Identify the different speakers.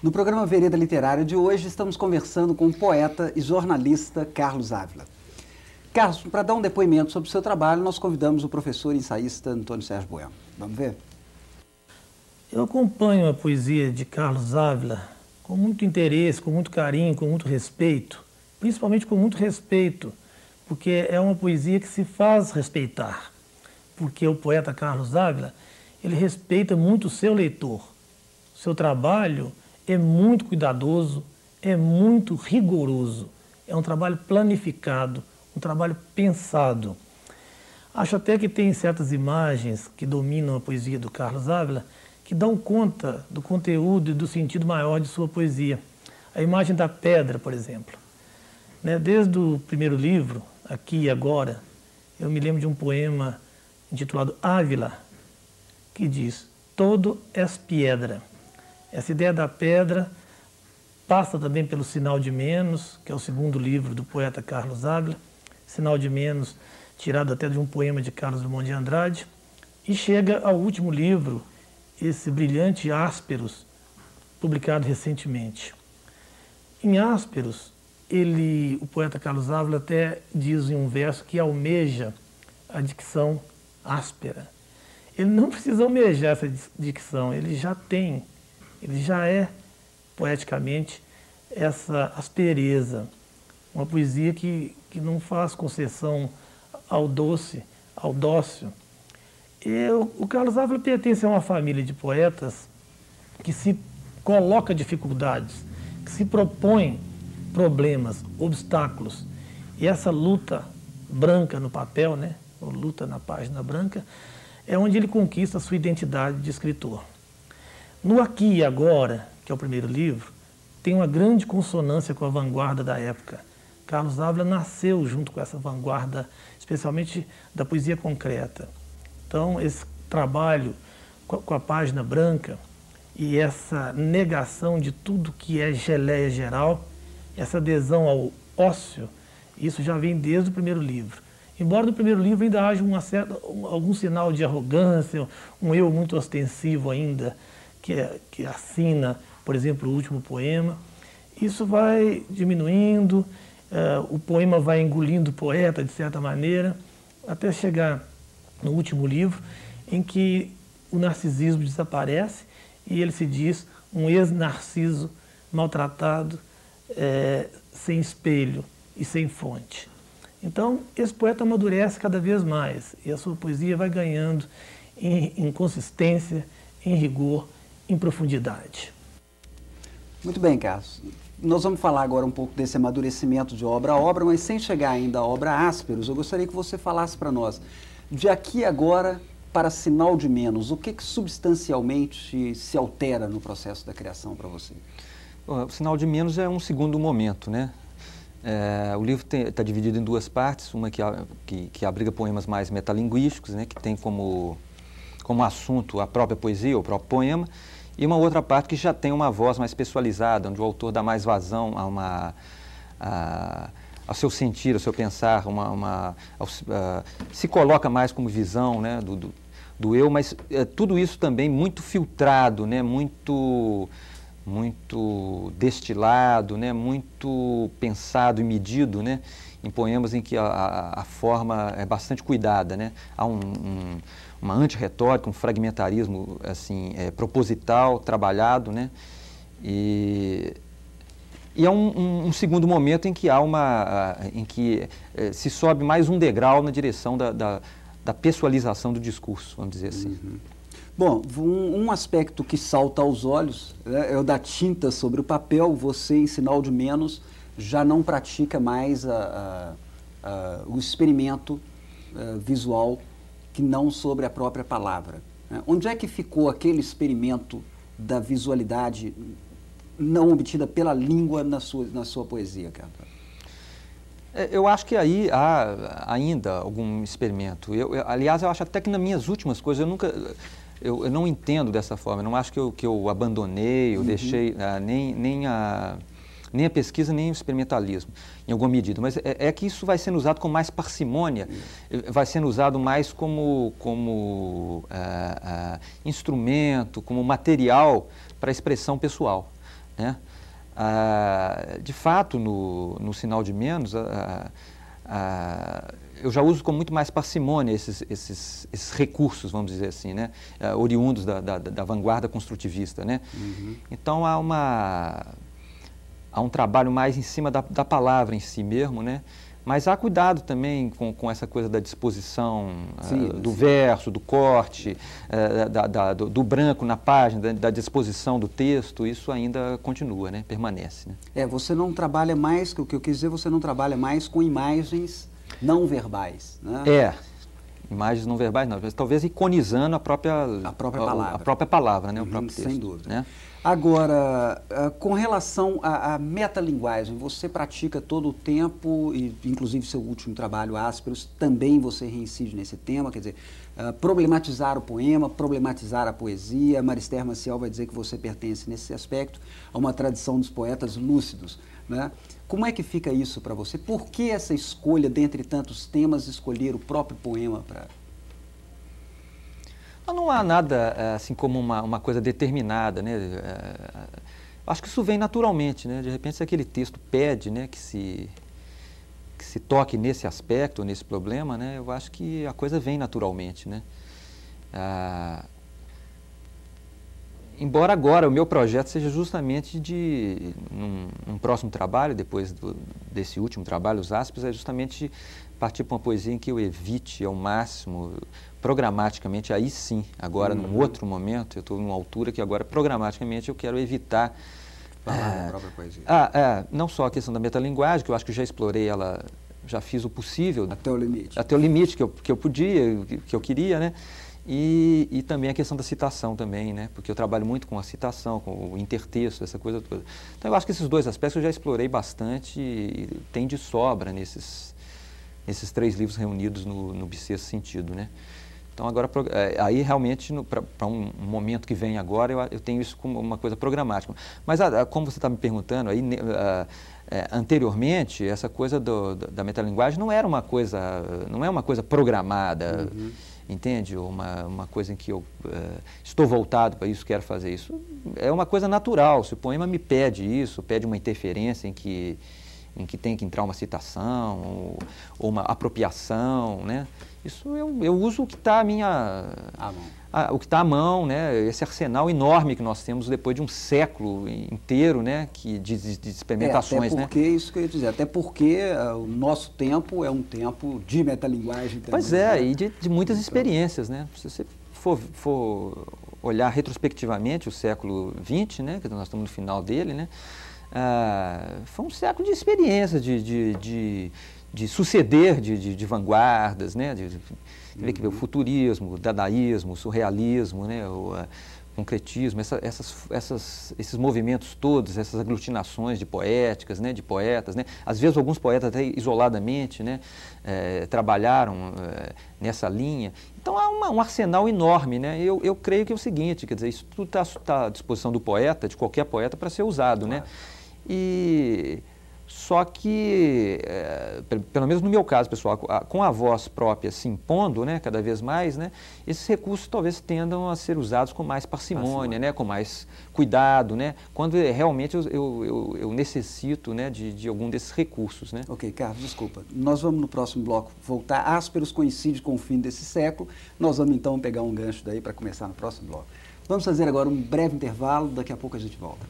Speaker 1: No programa Vereda Literária de hoje, estamos conversando com o poeta e jornalista Carlos Ávila. Carlos, para dar um depoimento sobre o seu trabalho, nós convidamos o professor e ensaísta Antônio Sérgio Bueno. Vamos ver?
Speaker 2: Eu acompanho a poesia de Carlos Ávila com muito interesse, com muito carinho, com muito respeito, principalmente com muito respeito, porque é uma poesia que se faz respeitar, porque o poeta Carlos Ávila, ele respeita muito o seu leitor. O seu trabalho é muito cuidadoso, é muito rigoroso, é um trabalho planificado, um trabalho pensado. Acho até que tem certas imagens que dominam a poesia do Carlos Ávila que dão conta do conteúdo e do sentido maior de sua poesia. A imagem da pedra, por exemplo. Desde o primeiro livro, Aqui e Agora, eu me lembro de um poema intitulado Ávila, que diz: todo és piedra. Essa ideia da pedra passa também pelo Sinal de Menos, que é o segundo livro do poeta Carlos Ávila, Sinal de Menos, tirado até de um poema de Carlos Drummond de Andrade, e chega ao último livro, esse brilhante Ásperos, publicado recentemente. Em Ásperos, o poeta Carlos Ávila até diz em um verso que almeja a dicção áspera. Ele não precisa almejar essa dicção, ele já tem, ele já é, poeticamente, essa aspereza. Uma poesia que não faz concessão ao doce, ao dócil. O Carlos Ávila pertence a uma família de poetas que se coloca dificuldades, que se propõe problemas, obstáculos. E essa luta branca no papel, ou luta na página branca, é onde ele conquista a sua identidade de escritor. No Aqui e Agora, que é o primeiro livro, tem uma grande consonância com a vanguarda da época. Carlos Ávila nasceu junto com essa vanguarda, especialmente da poesia concreta. Então, esse trabalho com a página branca e essa negação de tudo que é geleia geral, essa adesão ao ócio, isso já vem desde o primeiro livro. Embora no primeiro livro ainda haja algum sinal de arrogância, um eu muito ostensivo ainda, que assina, por exemplo, o último poema, isso vai diminuindo, o poema vai engolindo o poeta, de certa maneira, até chegar no último livro, em que o narcisismo desaparece e ele se diz um ex-narciso maltratado, sem espelho e sem fonte. Então, esse poeta amadurece cada vez mais e a sua poesia vai ganhando em consistência, em rigor, em profundidade.
Speaker 1: Muito bem, Carlos. Nós vamos falar agora um pouco desse amadurecimento de obra a obra, mas sem chegar ainda à obra Ásperos, eu gostaria que você falasse para nós, de Aqui e Agora para Sinal de Menos, o que substancialmente se altera no processo da criação para você?
Speaker 3: O Sinal de Menos é um segundo momento, o livro está dividido em duas partes, uma que abriga poemas mais metalinguísticos, que tem como assunto a própria poesia, o próprio poema, e uma outra parte que já tem uma voz mais pessoalidade, onde o autor dá mais vazão ao seu sentir, ao seu pensar, se coloca mais como visão do eu, mas tudo isso também muito filtrado, muito destilado, muito pensado e medido, em poemas em que a forma é bastante cuidada, Há uma antirretórica, um fragmentarismo assim, proposital, trabalhado, E é um segundo momento em que se sobe mais um degrau na direção da pessoalização do discurso, vamos dizer assim.
Speaker 1: Uhum. Bom, um aspecto que salta aos olhos é o da tinta sobre o papel. Você, em Sinal de Menos, já não pratica mais o experimento visual que não sobre a própria palavra. Onde é que ficou aquele experimento da visualidade não obtida pela língua na sua poesia, Carlos?
Speaker 3: Eu acho que aí há ainda algum experimento. Aliás, eu acho até que nas minhas últimas coisas eu não entendo dessa forma. Eu não acho que eu abandonei, eu deixei nem a pesquisa, nem o experimentalismo, em alguma medida. Mas é que isso vai sendo usado com mais parcimônia, vai sendo usado mais como instrumento, como material para expressão pessoal. né? De fato, no Sinal de Menos, eu já uso com muito mais parcimônia esses recursos, vamos dizer assim, né? Oriundos da vanguarda construtivista, né? Uhum. Então, há um trabalho mais em cima da palavra em si mesmo, né? Mas há cuidado também com essa coisa da disposição do verso, do corte, do branco na página, da disposição do texto. Isso ainda continua, né? Permanece. Né?
Speaker 1: Você não trabalha mais, o que eu quis dizer, você não trabalha mais com imagens não verbais, né?
Speaker 3: Imagens não verbais, não. Talvez iconizando a própria palavra. A própria palavra, né? O próprio texto.
Speaker 1: Sem dúvida.
Speaker 3: Né?
Speaker 1: Agora, com relação à metalinguagem, você pratica todo o tempo, e inclusive seu último trabalho, Ásperos, também você reincide nesse tema, quer dizer, problematizar o poema, problematizar a poesia. Marister Maciel vai dizer que você pertence, nesse aspecto, a uma tradição dos poetas lúcidos, né? Como é que fica isso para você? Por que essa escolha, dentre tantos temas, escolher o próprio poema para...
Speaker 3: Não há nada assim como uma coisa determinada, né? Acho que isso vem naturalmente, né? De repente, se aquele texto pede, né, que se toque nesse aspecto, nesse problema, né? Eu acho que a coisa vem naturalmente, né? Embora agora o meu projeto seja justamente num próximo trabalho, depois desse último trabalho, Os Áspers, é justamente partir para uma poesia em que eu evite ao máximo, programaticamente, aí sim, agora num outro momento, eu estou numa altura que agora programaticamente eu quero evitar...
Speaker 1: Falar da própria poesia.
Speaker 3: Não só a questão da metalinguagem, que eu acho que eu já explorei ela, já fiz o possível.
Speaker 1: Até o limite.
Speaker 3: Até o limite que eu podia, que eu queria, né? E também a questão da citação também, né? Porque eu trabalho muito com a citação, com o intertexto, essa coisa toda. Então eu acho que esses dois aspectos eu já explorei bastante e tem de sobra nesses 3 livros reunidos no Bissexto Sentido, né? Então agora, aí realmente, para um momento que vem agora, eu tenho isso como uma coisa programática. Mas como você está me perguntando, aí, anteriormente, essa coisa da metalinguagem não é uma coisa programada, entende? Uma coisa em que eu estou voltado para isso, quero fazer isso. É uma coisa natural. Se o poema me pede isso, pede uma interferência em que tem que entrar uma citação ou uma apropriação, né? Isso eu uso o que está o que está à mão, né? Esse arsenal enorme que nós temos depois de um século inteiro, né? De experimentações,
Speaker 1: até porque, né? Isso que eu ia dizer, até porque o nosso tempo é um tempo de metalinguagem também.
Speaker 3: Pois é, né? E de muitas experiências, né? Se você for olhar retrospectivamente o século XX, né? Que nós estamos no final dele, né? Foi um século de experiência, de suceder de vanguardas, né? O futurismo, o dadaísmo, o surrealismo, né? O concretismo, esses movimentos todos, essas aglutinações de poéticas, né? De poetas, né? Às vezes alguns poetas até isoladamente, né? Trabalharam nessa linha. Então há um arsenal enorme, né? Eu creio que é o seguinte, quer dizer, isso tudo está à disposição do poeta, de qualquer poeta, para ser usado, claro, né? Só que, pelo menos no meu caso, pessoal, com a voz própria se impondo, né, cada vez mais, né, esses recursos talvez tendam a ser usados com mais parcimônia, né, com mais cuidado, né, quando realmente eu necessito, né, de algum desses recursos, né.
Speaker 1: Ok, Carlos, desculpa. Nós vamos no próximo bloco voltar. Ásperos coincide com o fim desse século. Nós vamos então pegar um gancho daí para começar no próximo bloco. Vamos fazer agora um breve intervalo, daqui a pouco a gente volta.